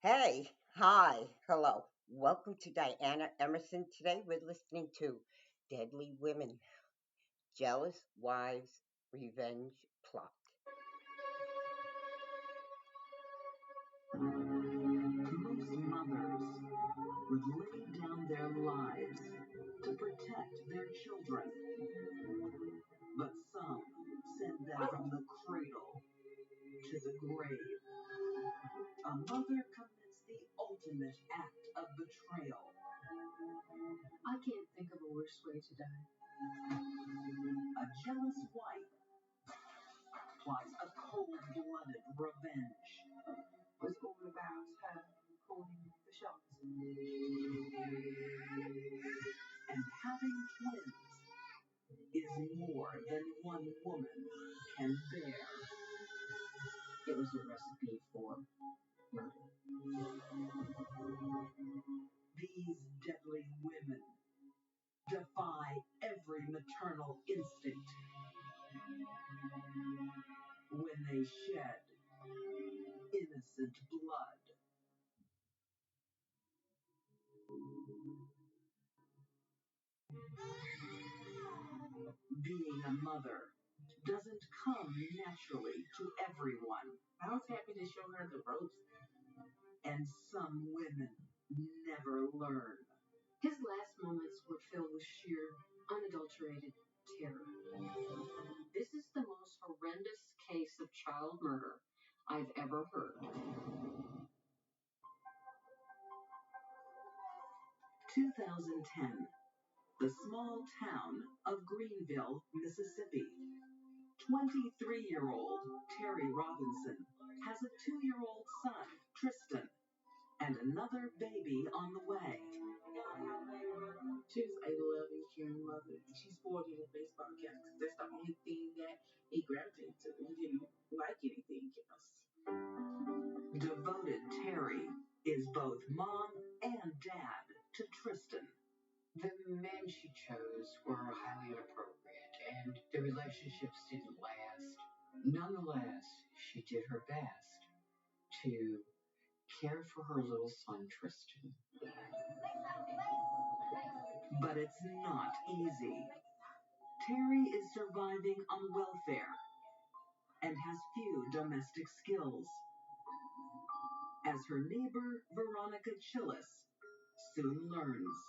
Hey, hi, hello. Welcome to Diana Emerson. Today we're listening to Deadly Women, Jealous Wives, Revenge Plot. Most mothers would lay down their lives to protect their children, but some send them from the cradle to the grave. A mother commits the ultimate act of betrayal. I can't think of a worse way to die. A jealous wife plots a cold-blooded revenge. Was going about her calling the shots. And having twins is more than one woman can bear. It was a recipe for murder. These deadly women defy every maternal instinct when they shed innocent blood. Being a mother doesn't come naturally to everyone. I was happy to show her the ropes. And some women never learn. His last moments were filled with sheer, unadulterated terror. This is the most horrendous case of child murder I've ever heard. 2010, the small town of Greenville, Mississippi. 23-year-old Terry Robinson has a 2-year-old son, Tristan, and another baby on the way. She's a loving, caring mother. She spoiled him with baseball caps because that's the only thing that he gravitated to. He didn't like anything else. Devoted Terry is both mom and dad to Tristan. The men she chose were highly inappropriate, and the relationships didn't last. Nonetheless, she did her best to care for her little son, Tristan. But it's not easy. Terry is surviving on welfare and has few domestic skills. As her neighbor, Veronica Chillis, soon learns.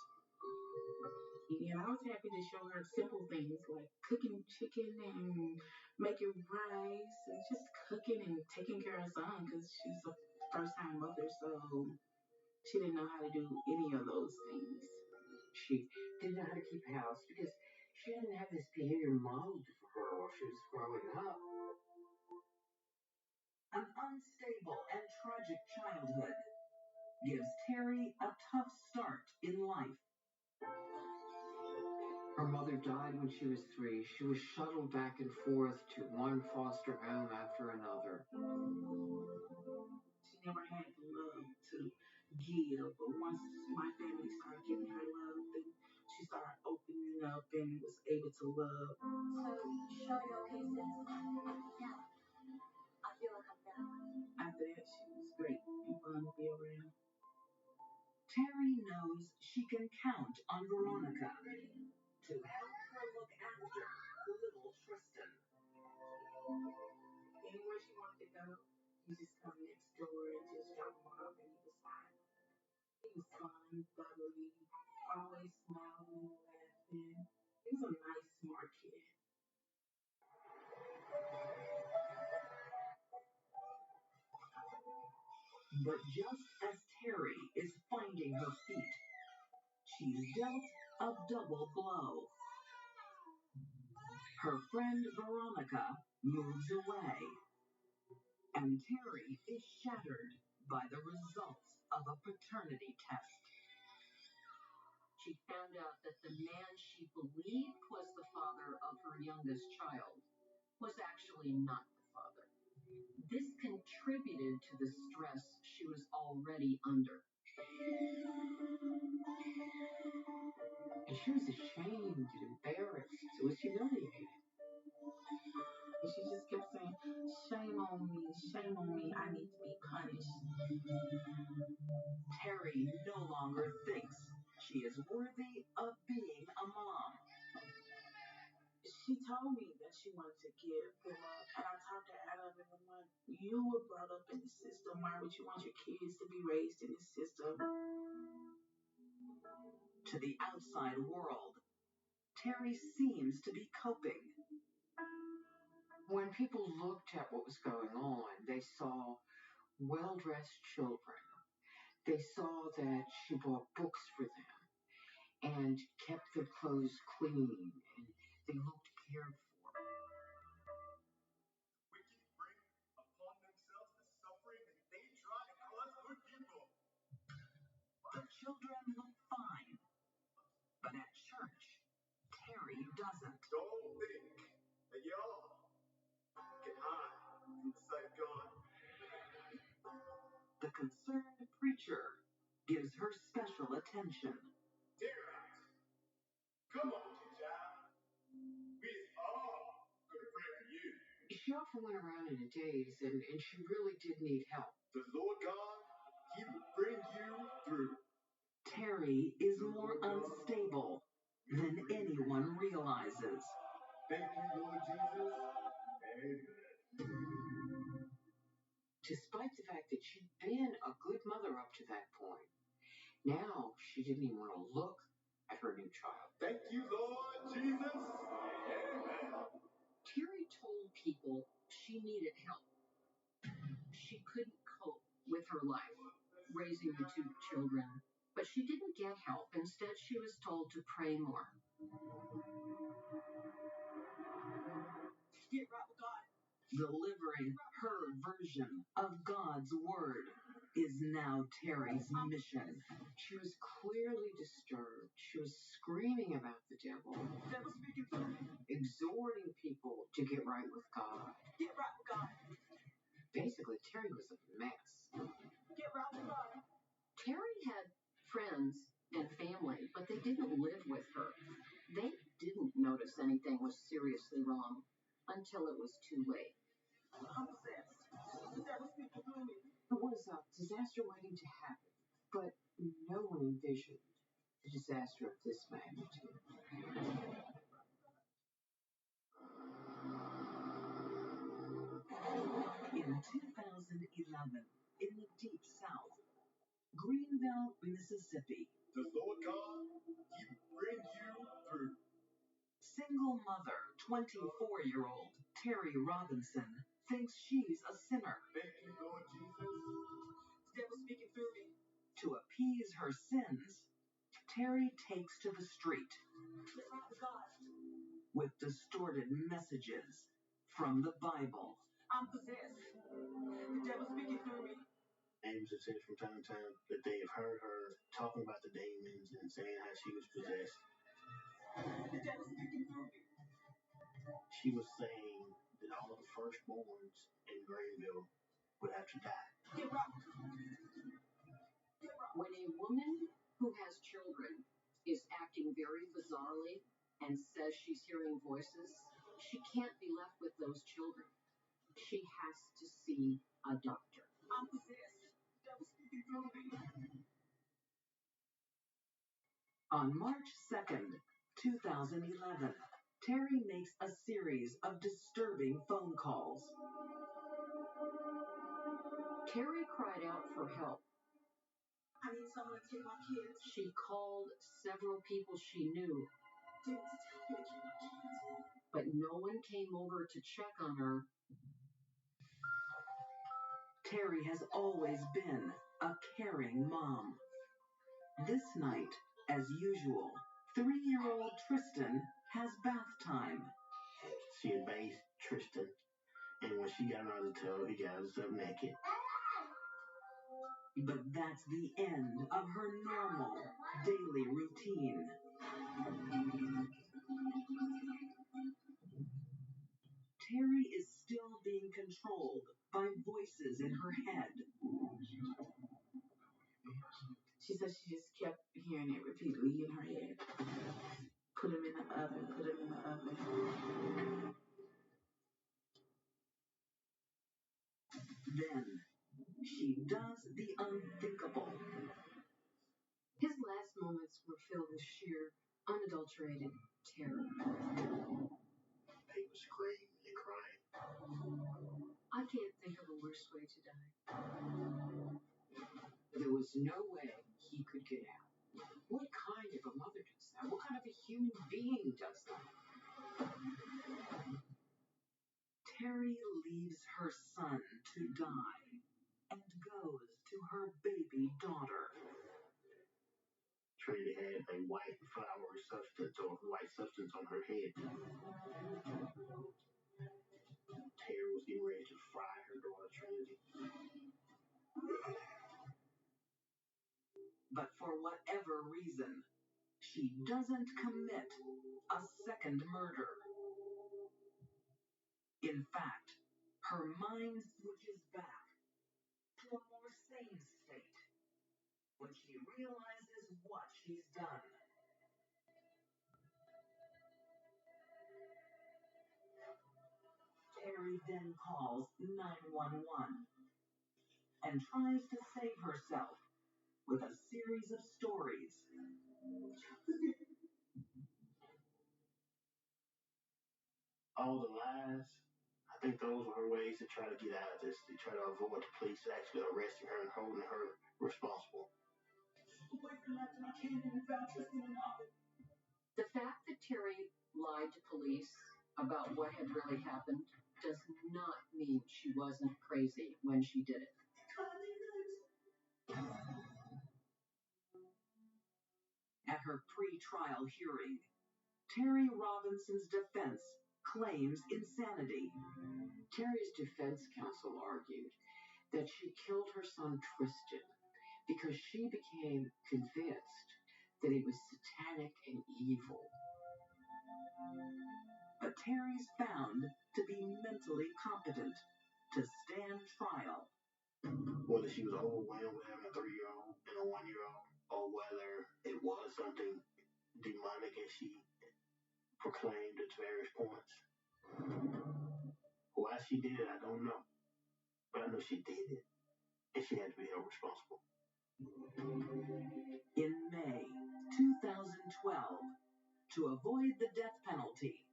Yeah, I was happy to show her simple things like cooking chicken and making rice and just cooking and taking care of her son because she was a first-time mother, so she didn't know how to do any of those things. She didn't know how to keep house because she didn't have this behavior modeled for her while she was growing up. An unstable and tragic childhood gives Terry a tough start in life. Her mother died when she was 3. She was shuttled back and forth to one foster home after another. She never had the love to give, but once my family started giving her love, then she started opening up and was able to love. So, show your cases. Yeah. I feel like I'm back. After that, she was great and fun to be around. Terry knows she can count on Veronica to help her look after little Tristan. Anywhere she wanted to go, you just come next door and just drop him off, and he was fine. He was fun, bubbly, always smiling, laughing. He was a nice, smart kid. But just as Terry is finding her feet, she's dealt a double blow. Her friend Veronica moves away, and Terry is shattered by the results of a paternity test. She found out that the man she believed was the father of her youngest child was actually not the father. This contributed to the stress she was already under. And she was ashamed and embarrassed. It was humiliating. And she just kept saying, Shame on me. Shame on me. I need to be punished. Terry no longer thinks she is worthy of being a mom. She told me that she wanted to give them up, and I talked her out of it. I'm like, you were brought up in the system. Why would you want your kids to be raised in the system? To the outside world, Terry seems to be coping. When people looked at what was going on, they saw well-dressed children. They saw that she bought books for them and kept their clothes clean, and they looked cared for. Wicked bring upon themselves the suffering that they try to cause good people. The children look fine, but at church, Terry doesn't. Don't think that y'all can hide from the sight of God. The concerned preacher gives her special attention. Dear out. Come on, child. We is all gonna pray for you. She often went around in a daze, and she really did need help. The Lord God, He will bring you through. Terry is more unstable than anyone realizes. Thank you, Lord Jesus. Amen. Despite the fact that she'd been a good mother up to that point, now she didn't even want to look at her new child. Thank you, Lord Jesus. Amen. Terry told people she needed help. She couldn't cope with her life, raising the two children, but she didn't get help. Instead, she was told to pray more. Get right with God. Delivering her version of God's word is now Terry's mission. She was clearly disturbed. She was screaming about the devil, exhorting people to get right with God. Get right with God. Basically, Terry was a mess. Get right with God. Terry had friends and family, but they didn't live with her. They didn't notice anything was seriously wrong until it was too late. I'm possessed. The devil's speaking through me. It was a disaster waiting to happen, but no one envisioned a disaster of this magnitude. In 2011, in the Deep South, Greenville, Mississippi, The Lord God, He will bring you through. single mother, 24-year-old Terry Robinson thinks she's a sinner. Thank you, Lord Jesus. The devil's speaking through me. To appease her sins, Terry takes to the street Get right with God. with distorted messages from the Bible. I'm possessed. The devil's speaking through me. Neighbors have said from time to time that they have heard her talking about the demons and saying how she was possessed. The devil's speaking through me. She was saying that all of the firstborns in Greenville would have to die. Get right. When a woman who has children is acting very bizarrely and says she's hearing voices, she can't be left with those children. She has to see a doctor. I'm possessed. The devil's speaking through me. On March 2nd, 2011, Terry makes a series of disturbing phone calls. Terry cried out for help. I need someone to take my kids. She called several people she knew, David to tell me to keep my kids. but no one came over to check on her. Terry has always been a caring mom. This night, as usual, 3-year-old Tristan has bath time. She had bathed Tristan, and when she got around the tub, he got herself naked. But that's the end of her normal daily routine. Terry is still being controlled by voices in her head. She said she just kept hearing it repeatedly in her head. Put him in the oven, put him in the oven. Then she does the unthinkable. His last moments were filled with sheer, unadulterated terror. He was screaming and crying. I can't think of a worse way to die. There was no way he could get out. What kind of a mother does that? What kind of a human being does that? Terry leaves her son to die and goes to her baby daughter. Trinity had a white flower substance or white substance on her head. Terry was getting ready to fry her daughter Trinity. But for whatever reason, she doesn't commit a second murder. In fact, her mind switches back to a more sane state when she realizes what she's done. Terry then calls 911 and tries to save herself with a series of stories. All the lies, I think those were her ways to try to get out of this, to try to avoid the police actually arresting her and holding her responsible. The fact that Terry lied to police about what had really happened does not mean she wasn't crazy when she did it. At her pre-trial hearing, Terry Robinson's defense claims insanity. Terry's defense counsel argued that she killed her son Tristan because she became convinced that he was satanic and evil. But Terry's found to be mentally competent to stand trial. Whether she was overwhelmed with having a 3-year-old and a 1-year-old, or whether it was something demonic as she proclaimed at various points. Why she did it, I don't know. But I know she did it, and she had to be held responsible. In May 2012, to avoid the death penalty,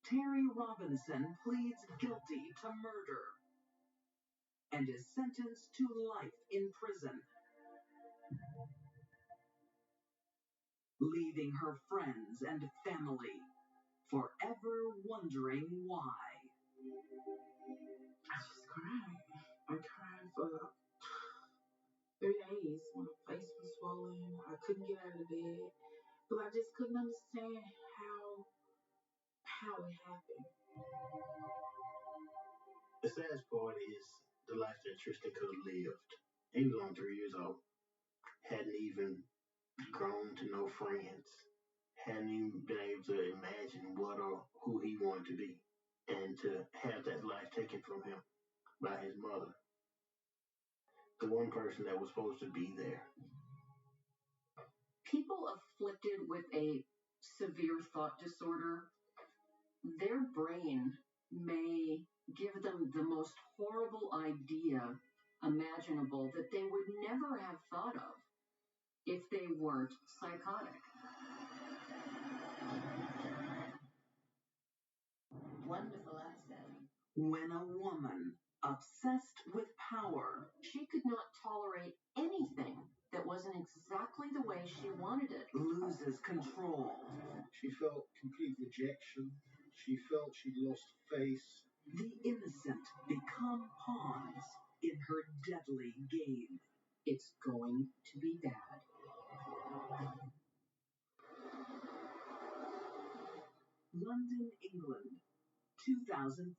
Terry Robinson pleads guilty to murder and is sentenced to life in prison, leaving her friends and family forever wondering why. I just cried. I cried for 3 days. My face was swollen. I couldn't get out of bed. But I just couldn't understand how it happened. The saddest part is the life that Tristan could have lived. He was only 3 years old. Hadn't even grown to know friends. Hadn't even been able to imagine what or who he wanted to be. And to have that life taken from him by his mother. The one person that was supposed to be there. People afflicted with a severe thought disorder, their brain may give them the most horrible idea imaginable that they would never have thought of if they weren't psychotic. Wonderful essay. When a woman obsessed with power She could not tolerate anything that wasn't exactly the way she wanted it. loses control, She felt complete rejection. She felt she'd lost face. the innocent become pawns in her deadly game. It's going to be bad. London, England, 2003.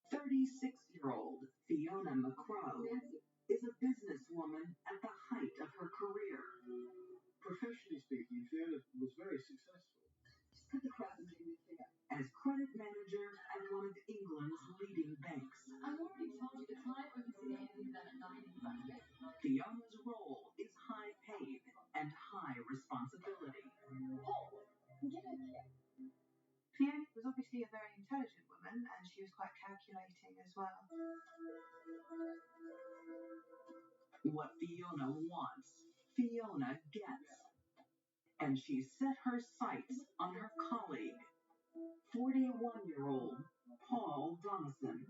36-year-old Fiona McCrow is a businesswoman at the height of her career. Professionally speaking, Fiona was very successful. As credit manager at one of England's leading banks. I've already told you the client won't see anything done at 9 in front of it. Fiona's role is high paid and high responsibility. Oh, get over here. Fiona was obviously a very intelligent woman, and she was quite calculating as well. What Fiona wants, Fiona gets. And she set her sights on her colleague, 41-year-old Paul Donison.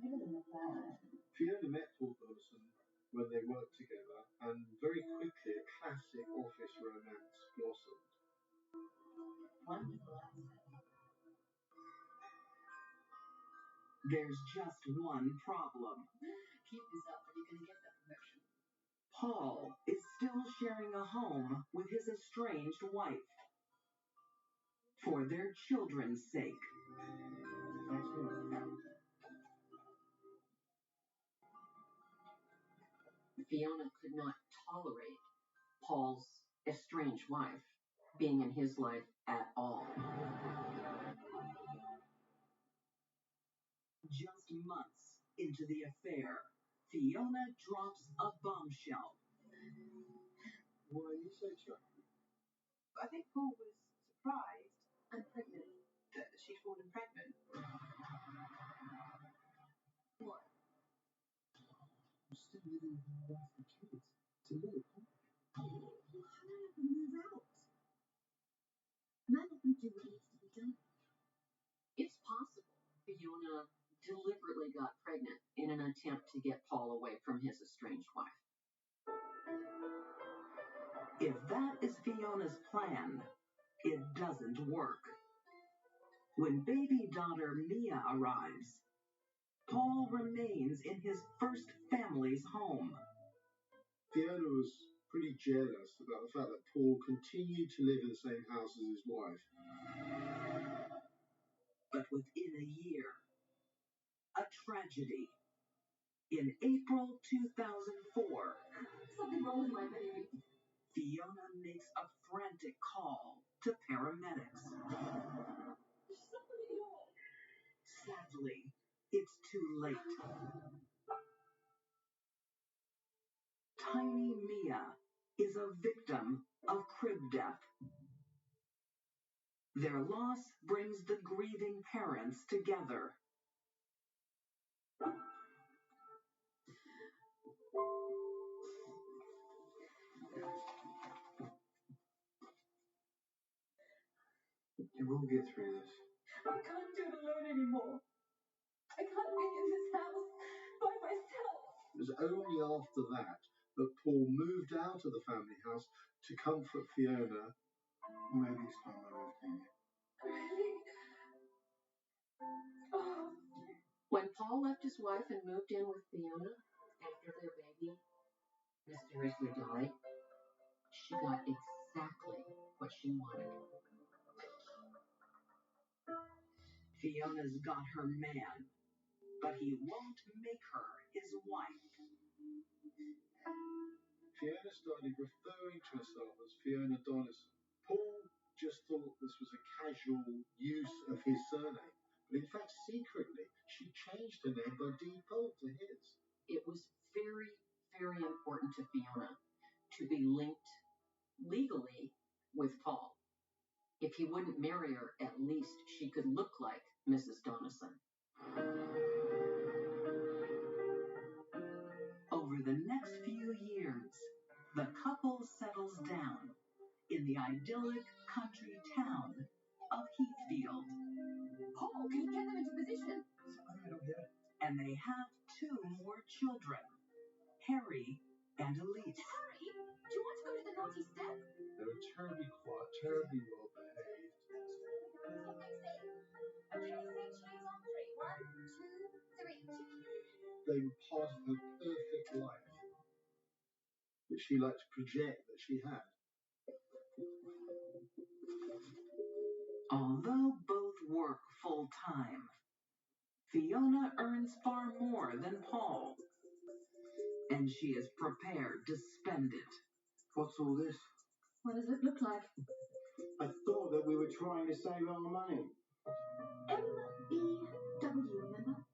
Fiona met Paul Donison when they worked together, and very quickly a classic office romance blossomed. There's just one problem. Keep this up and you're going to get that promotion. Paul is still sharing a home with his estranged wife. For their children's sake. Fiona could not tolerate Paul's estranged wife being in his life at all. Just months into the affair, Fiona drops a bombshell. Why are you so chuffed? I think Paul was surprised and pregnant that she'd fallen pregnant. What? I'm still living with my wife and kids. It's a little complicated. How can I move out? Man up and do what needs to be done. It's possible Fiona deliberately got pregnant in an attempt to get Paul away from his estranged wife. If that is Fiona's plan, it doesn't work. When baby daughter Mia arrives, Paul remains in his first family's home. Fiona was pretty jealous about the fact that Paul continued to live in the same house as his wife. But within a year, a tragedy. In April 2004, Something wrong with my baby. Fiona makes a frantic call to paramedics. Sadly, it's too late. Tiny Mia is a victim of crib death. Their loss brings the grieving parents together. You will get through this. I can't do it alone anymore. I can't be in this house by myself. It was only after that Paul moved out of the family house to comfort Fiona. Maybe it's time I moved in. Really? Oh. When Paul left his wife and moved in with Fiona after their baby mysteriously died, she got exactly what she wanted. Fiona's got her man, but he won't make her his wife. Fiona started referring to herself as Fiona Donison. Paul just thought this was a casual use of his surname, but in fact, secretly, she changed her name by default to his. It was very, very important to Fiona to be linked legally with Paul. If he wouldn't marry her, at least she could look like Mrs. Donison. Over the next few years, the couple settles down in the idyllic country town of Heathfield. Paul, can you get them into position? I don't get it. And they have 2 more children, Harry and Elise. Harry, do you want to go to the naughty step? They were terribly quiet, terribly well behaved. Okay, say cheese on 3. 1, 2, 3. They were part of her perfect life, which she liked to project that she had. Although both work full-time, Fiona earns far more than Paul, and she is prepared to spend it. What's all this? What does it look like? I thought that we were trying to save our money. MBW, remember?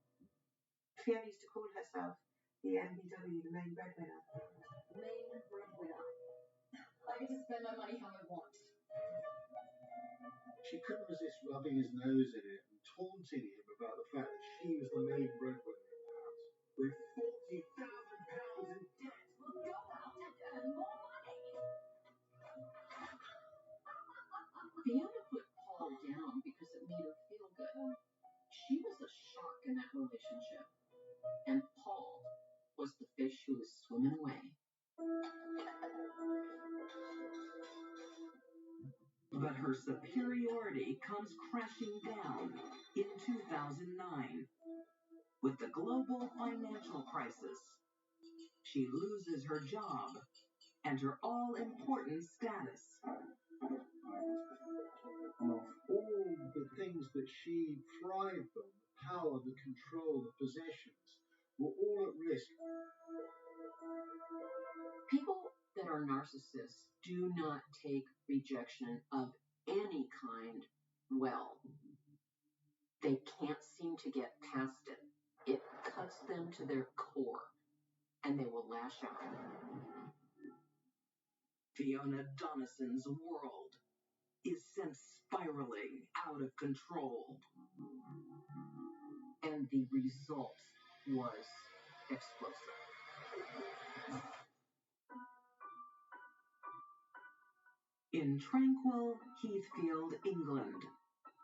Fiona used to call herself the MBW, the main breadwinner. Main breadwinner. I get to spend my money how I want. She couldn't resist rubbing his nose in it and taunting him about the fact that she was the main breadwinner in the house. With £40,000 in debt. Well, go out fish who was swimming away. But her superiority comes crashing down in 2009 with the global financial crisis. She loses her job and her all-important status. All the things that she thrived on, the power, the control, the possessions, were all at risk. People that are narcissists do not take rejection of any kind well. They can't seem to get past it. It cuts them to their core, and they will lash out. Fiona Donison's world is sent spiraling out of control. And the result was explosive. In tranquil Heathfield, England,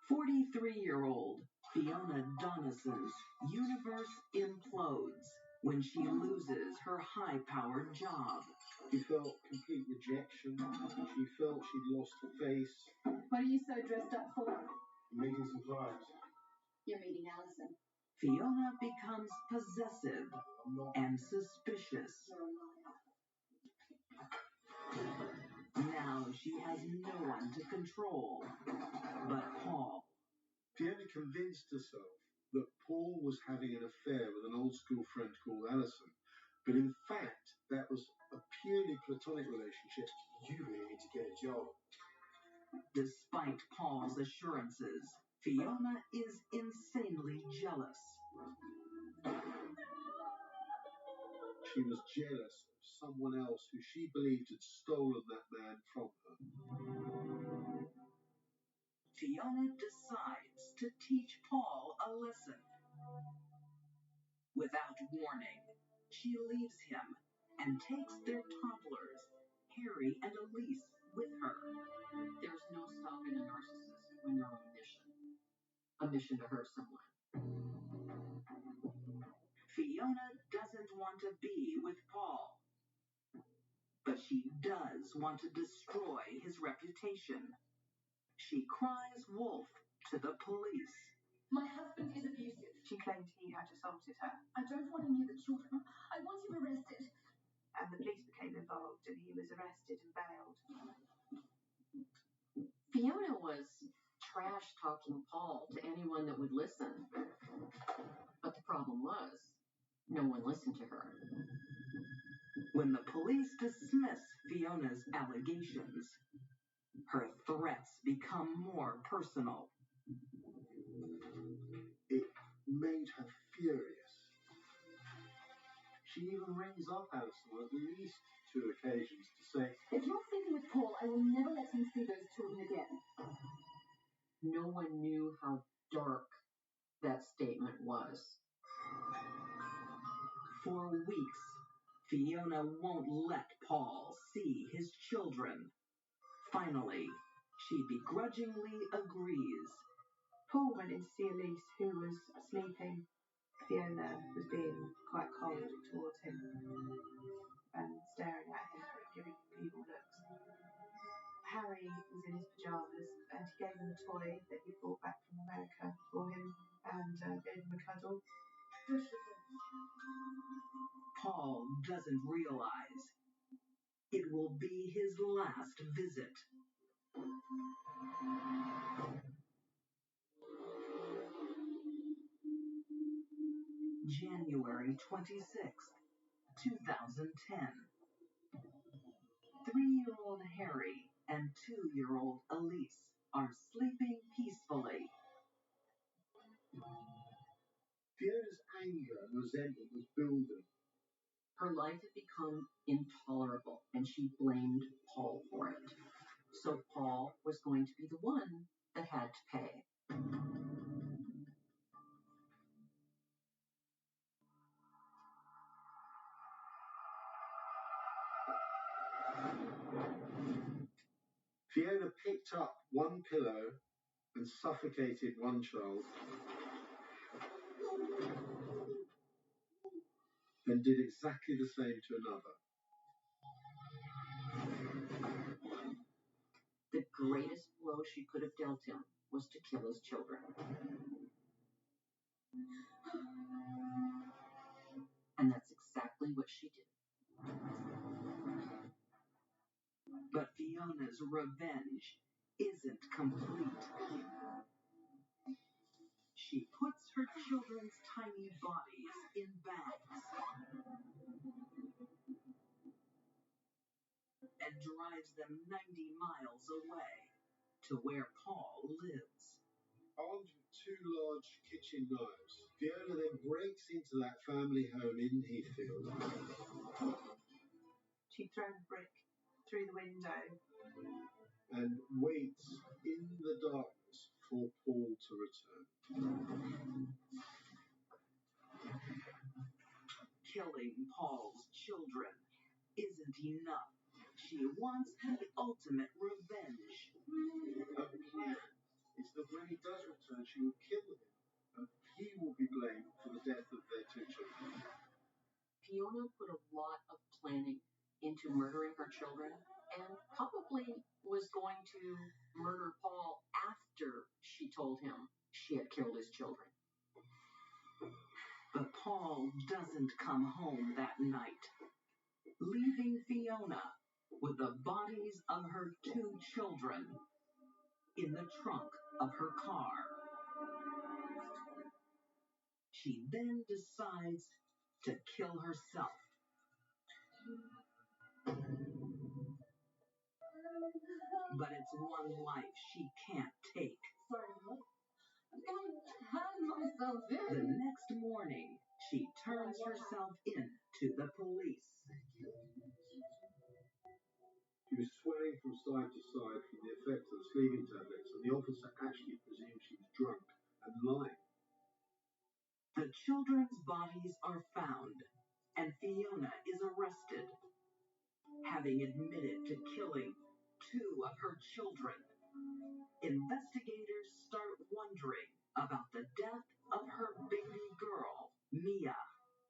43-year-old Fiona Donison's universe implodes when she loses her high-powered job. She felt complete rejection. She felt she'd lost her face. What are you so dressed up for? Making some flyers. You're meeting Alison. Fiona becomes possessive and suspicious. Now she has no one to control but Paul. Fiona convinced herself that Paul was having an affair with an old school friend called Alison, but in fact that was a purely platonic relationship. You really need to get a job. Despite Paul's assurances, Fiona is insanely jealous. She was jealous of someone else who she believed had stolen that man from her. Fiona decides to teach Paul a lesson. Without warning, she leaves him and takes their toddlers, Harry and Elise, with her. There's no stopping a narcissist when they're on a mission. A mission to hurt someone. Fiona doesn't want to be with Paul, but she does want to destroy his reputation. She cries wolf to the police. My husband is abusive. She claimed he had assaulted her, I don't want him near the children. I want him arrested. and the police became involved, and he was arrested and bailed. Fiona was trash talking Paul to anyone that would listen. But the problem was, no one listened to her. When the police dismiss Fiona's allegations, her threats become more personal. It made her furious. She even rings up Alison on at least 2 occasions to say, If you're sleeping with Paul, I will never let him see those children again. No one knew how dark that statement was. For weeks, Fiona won't let Paul see his children. Finally, she begrudgingly agrees. Paul went in to see Elise, who was sleeping. Fiona was being quite cold towards him and staring at him, giving evil looks. Harry was in his pajamas, and he gave him a toy that he brought back from America for him, and gave him a cuddle. Paul doesn't realize it will be his last visit. January 26th, 2010. 3-year-old Harry and 2-year-old Elise are sleeping peacefully. Fiona's anger and resentment was building. Her life had become intolerable, and she blamed Paul for it. So Paul was going to be the one that had to pay. Fiona picked up one pillow and suffocated one child. and did exactly the same to another. The greatest blow she could have dealt him was to kill his children. And that's exactly what she did. But Fiona's revenge isn't complete. She puts her children's tiny bodies in bags and drives them 90 miles away to where Paul lives. Armed with 2 large kitchen knives, Fiona then breaks into that family home in Heathfield. She'd thrown a brick through the window. And waits in the darkness for Paul to return. Killing Paul's children isn't enough. She wants the ultimate revenge. Her plan is that when he does return, she will kill him, and he will be blamed for the death of their 2 children. Fiona put a lot of planning into murdering her children and probably was going to murder Paul after she told him she had killed his children. But Paul doesn't come home that night, leaving Fiona with the bodies of her 2 children in the trunk of her car. She then decides to kill herself. But it's one life she can't take. Sorry, what? I'm gonna hand myself in. The next morning, she turns herself in to the police. She was swaying from side to side from the effects of the sleeping tablets, and the officer actually presumed she was drunk and lying. The children's bodies are found, and Fiona is arrested, having admitted to killing 2 of her children. Investigators start wondering about the death of her baby girl, Mia.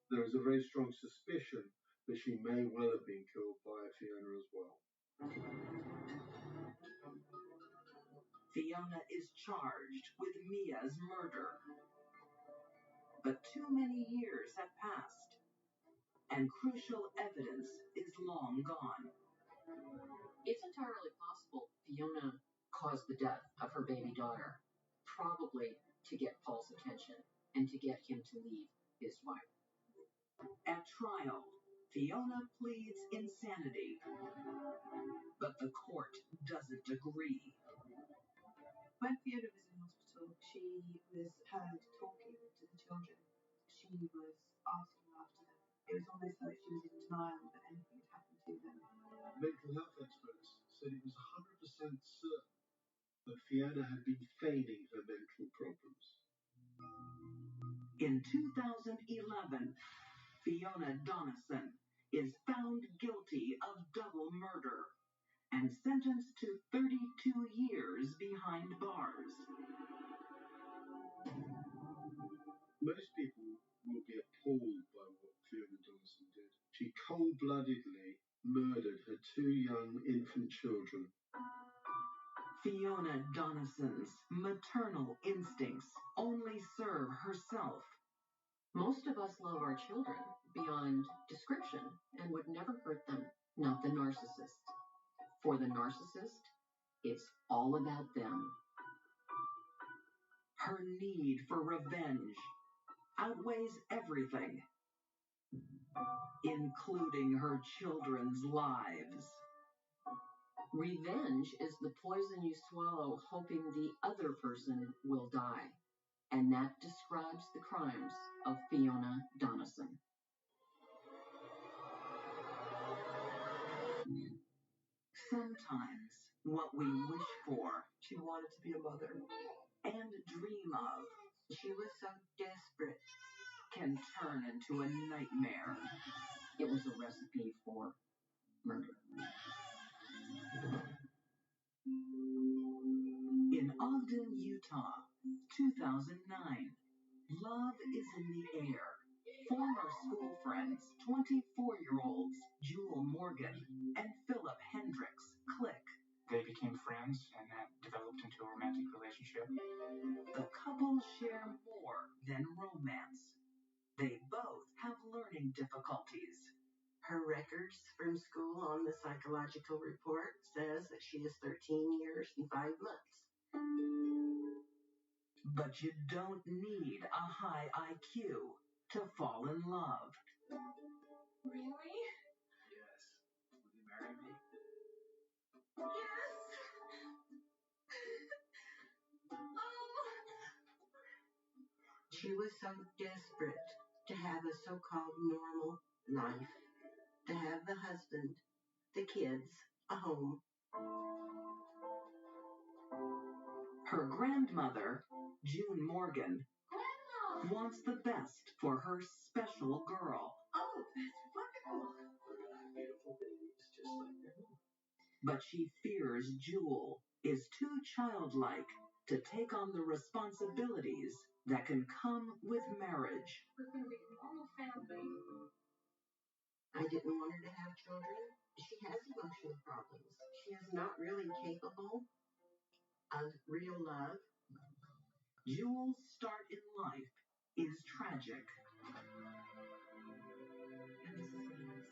There is a very strong suspicion that she may well have been killed by Fiona as well. Fiona is charged with Mia's murder. But too many years have passed, and crucial evidence is long gone. It's entirely possible Fiona caused the death of her baby daughter, probably to get Paul's attention and to get him to leave his wife. At trial, Fiona pleads insanity, but the court doesn't agree. When Fiona was in hospital, she was heard talking to the children. She was asking after them. It was almost like she was in denial that anything had happened to them. Mental health experts said it was 100% certain that Fiona had been feigning her mental problems. In 2011, Fiona Donison is found guilty of double murder and sentenced to 32 years behind bars. Most people will be appalled by what Fiona Donison did. She cold-bloodedly murdered her 2 young infant children. Fiona Donison's maternal instincts only serve herself. Most of us love our children beyond description and would never hurt them, not the narcissist. For the narcissist, it's all about them. Her need for revenge outweighs everything, including her children's lives. Revenge is the poison you swallow hoping the other person will die. And that describes the crimes of Fiona Donison. Sometimes what we wish for, She wanted to be a mother. and dream of, She was so desperate. can turn into a nightmare. It was a recipe for murder. In Ogden, Utah, 2009, love is in the air Former school friends, 24-year-olds Jewel Morgan and Philip Hendricks click. They became friends, and that developed into a romantic relationship. The couple share more than romance. They both have learning difficulties. Her records from school on the psychological report says that she is 13 years and 5 months. But you don't need a high IQ to fall in love. Really? Yes. Will you marry me? Yes! She was so desperate to have a so-called normal life, to have the husband, the kids, a home. Her grandmother, June Morgan, Grandma! wants the best for her special girl. Oh, that's wonderful. We're gonna have beautiful babies, just like their mom. But she fears Jewel is too childlike to take on the responsibilities that can come with marriage. We're going to be a normal family. I didn't want her to have children. She has emotional problems. She is not really capable of real love. Jewel's start in life is tragic.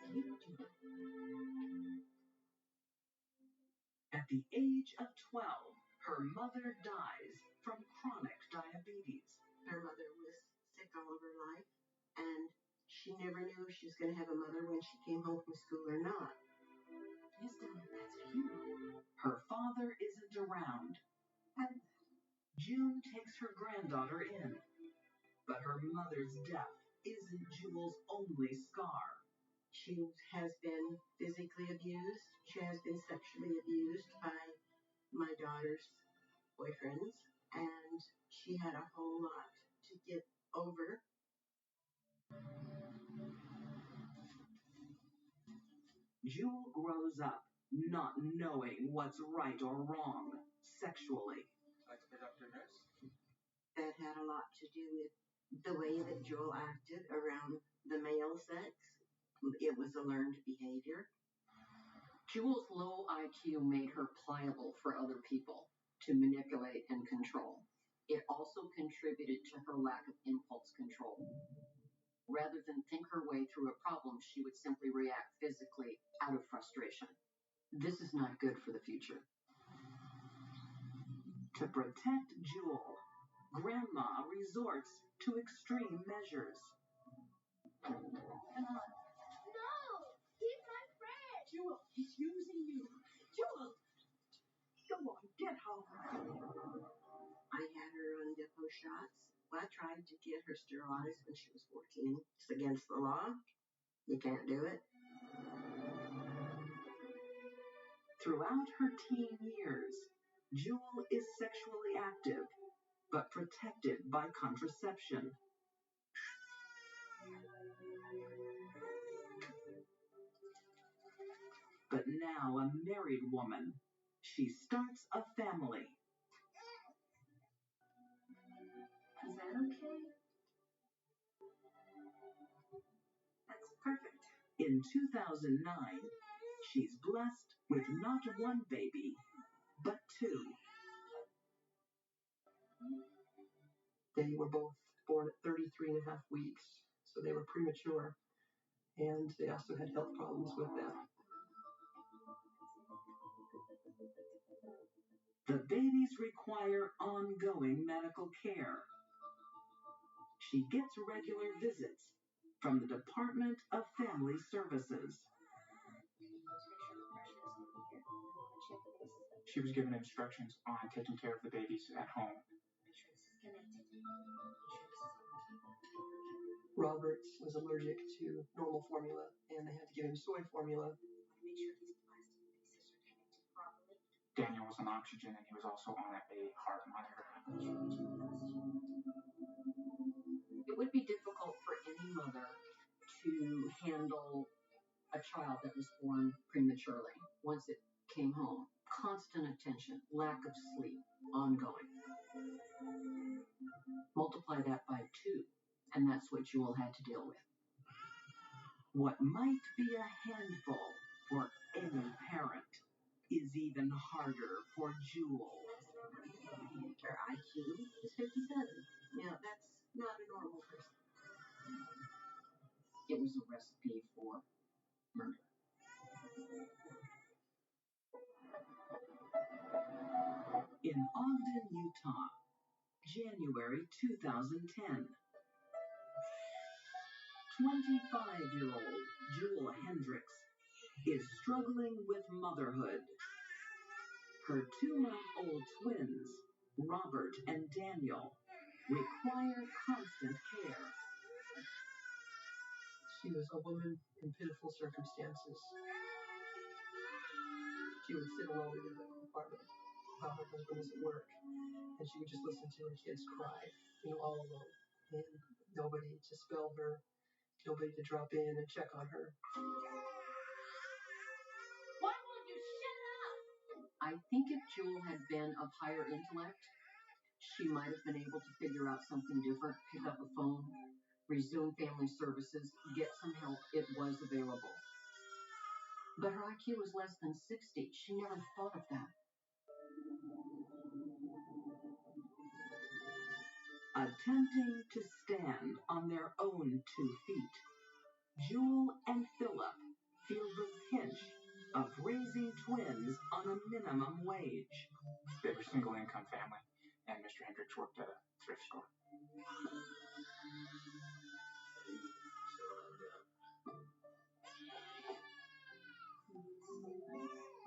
And this is a mistake, Jewel. At the age of 12, her mother dies from chronic diabetes. Her mother was sick all of her life, and she never knew if she was going to have a mother when she came home from school or not. Yes, Dad, that's you. Her father isn't around. June takes her granddaughter in, but her mother's death isn't Jewel's only scar. She has been physically abused. She has been sexually abused by my daughter's boyfriends, and she had a whole lot to get over. Jewel grows up not knowing what's right or wrong sexually. Like to pick up your nurse? That had a lot to do with the way that Jewel acted around the male sex. It was a learned behavior. Jewel's low IQ made her pliable for other people to manipulate and control. It also contributed to her lack of impulse control. Rather than think her way through a problem, she would simply react physically out of frustration. This is not good for the future. To protect Jewel, Grandma resorts to extreme measures. Come on. No! He's my friend! Jewel, he's using you. Jewel! Come on, get home. I had her on depot shots. I tried to get her sterilized when she was 14. It's against the law. You can't do it. Throughout her teen years, Jewel is sexually active, but protected by contraception. But now a married woman, she starts a family. Is that okay? That's perfect. In 2009, she's blessed with not one baby, but 2. They were both born at 33 and a half weeks, so they were premature, and they also had health problems with that. The babies require ongoing medical care. She gets regular visits from the Department of Family Services. She was given instructions on taking care of the babies at home. Roberts was allergic to normal formula, and they had to give him soy formula. Daniel was on oxygen, and he was also on a heart monitor. It would be difficult for any mother to handle a child that was born prematurely once it came home. Constant attention, lack of sleep, ongoing. Multiply that by 2, and that's what Jewel had to deal with. What might be a handful for any parent is even harder for Jewel. Her IQ is 57. Now, that's not a normal person. It was a recipe for murder. In Ogden, Utah, January 2010. 25-year-old Jewel Hendricks is struggling with motherhood. Her 2-month-old twins, Robert and Daniel, require constant care. She was a woman in pitiful circumstances. She would sit alone in her apartment while her husband was at work, and she would just listen to her kids cry, all alone. And nobody to spell her, nobody to drop in and check on her. Why won't you shut up? I think if Jewel had been of higher intellect, she might have been able to figure out something different, pick up a phone, resume family services, get some help. It was available. But her IQ was less than 60. She never thought of that. Attempting to stand on their own 2 feet, Jewel and Philip feel the pinch of raising twins on a minimum wage. They were a single-income family, and Mr. Hendricks worked at a thrift store.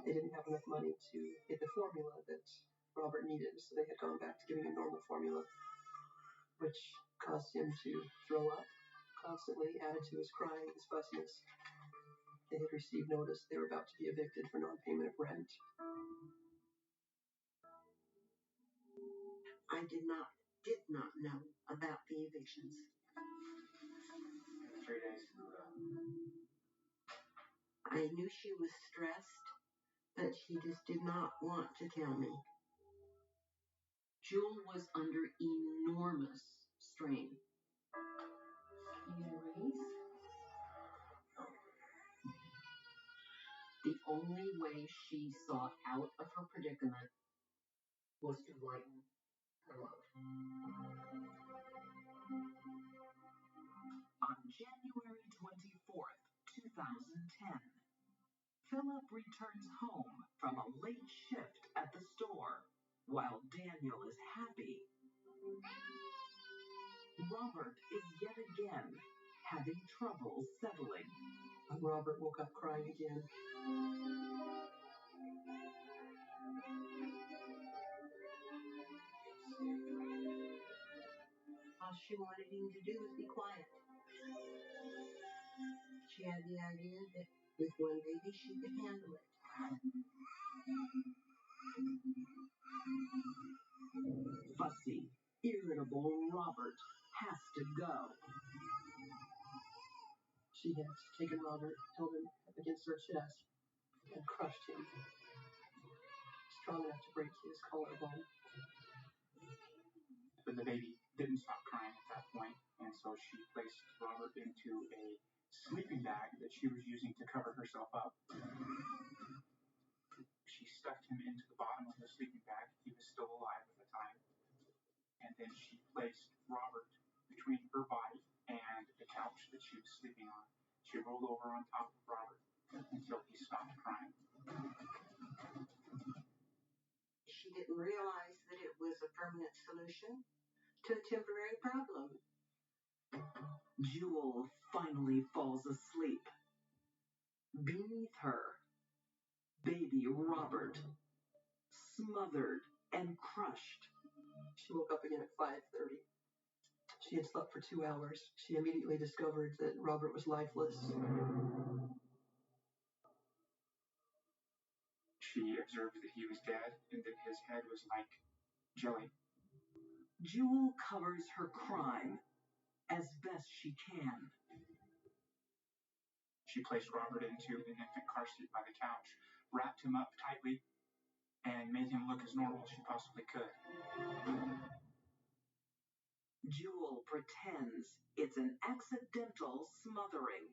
They didn't have enough money to get the formula that Robert needed, so they had gone back to giving him normal formula, which caused him to throw up constantly, added to his crying, his fussiness. They had received notice they were about to be evicted for non-payment of rent. I did not know about the evictions. 3 days. I knew she was stressed, but she just did not want to tell me. Jewel was under enormous strain. Can you erase? The only way she saw out of her predicament was to lighten her load. On January 24th, 2010, Philip returns home from a late shift at the store while Daniel is happy. Robert is yet again having trouble settling. Robert woke up crying again. All she wanted him to do was be quiet. She had the idea that with one baby she could handle it. Fussy, irritable Robert has to go. She had taken Robert, held him against her chest, and crushed him, strong enough to break his collarbone. But the baby didn't stop crying at that point, and so she placed Robert into a sleeping bag that she was using to cover herself up. She stuffed him into the bottom of the sleeping bag. He was still alive at the time. And then she placed Robert between her body and the couch that she was sleeping on. She rolled over on top of Robert until he stopped crying. She didn't realize that it was a permanent solution to a temporary problem. Jewel finally falls asleep. Beneath her, baby Robert, smothered and crushed. She woke up again at 5:30. She had slept for 2 hours. She immediately discovered that Robert was lifeless. She observed that he was dead and that his head was like jelly. Jewel covers her crime as best she can. She placed Robert into an infant car seat by the couch, wrapped him up tightly, and made him look as normal as she possibly could. Jewel pretends it's an accidental smothering.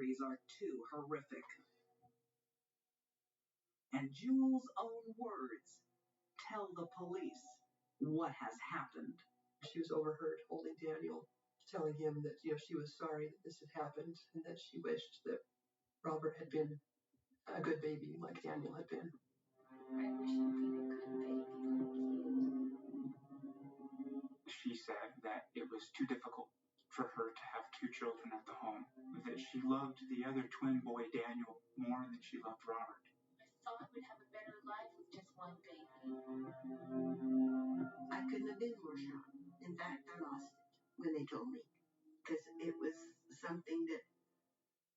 injuries are too horrific. And Jewel's own words tell the police what has happened. She was overheard holding Daniel, telling him that, she was sorry that this had happened and that she wished that Robert had been a good baby like Daniel had been. I wish I'd been a good baby like you. She said that it was too difficult for her to have two children at the home, that she loved the other twin boy, Daniel, more than she loved Robert. I thought we'd have a better life with just one baby. I couldn't have been more shocked. In fact, I lost it when they told me, because it was something that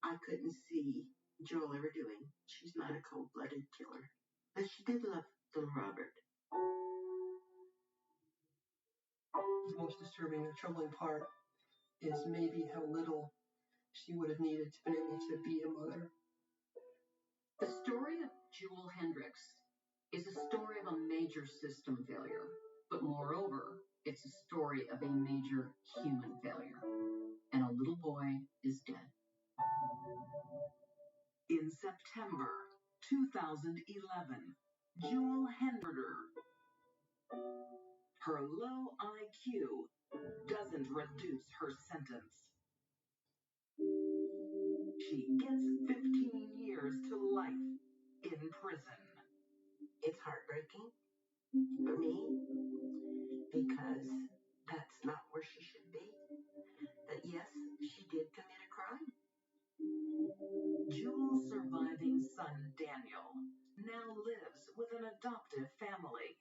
I couldn't see Joel ever doing. She's not a cold-blooded killer, but she did love little Robert. The most disturbing or troubling part is maybe how little she would have needed to be able to be a mother. The story of Jewel Hendricks is a story of a major system failure, but moreover, it's a story of a major human failure. And a little boy is dead. In September 2011, Jewel Hendricks. Her low IQ doesn't reduce her sentence. She gets 15 years to life in prison. It's heartbreaking for me because that's not where she should be. But yes, she did commit a crime. Jewel's surviving son, Daniel, now lives with an adoptive family.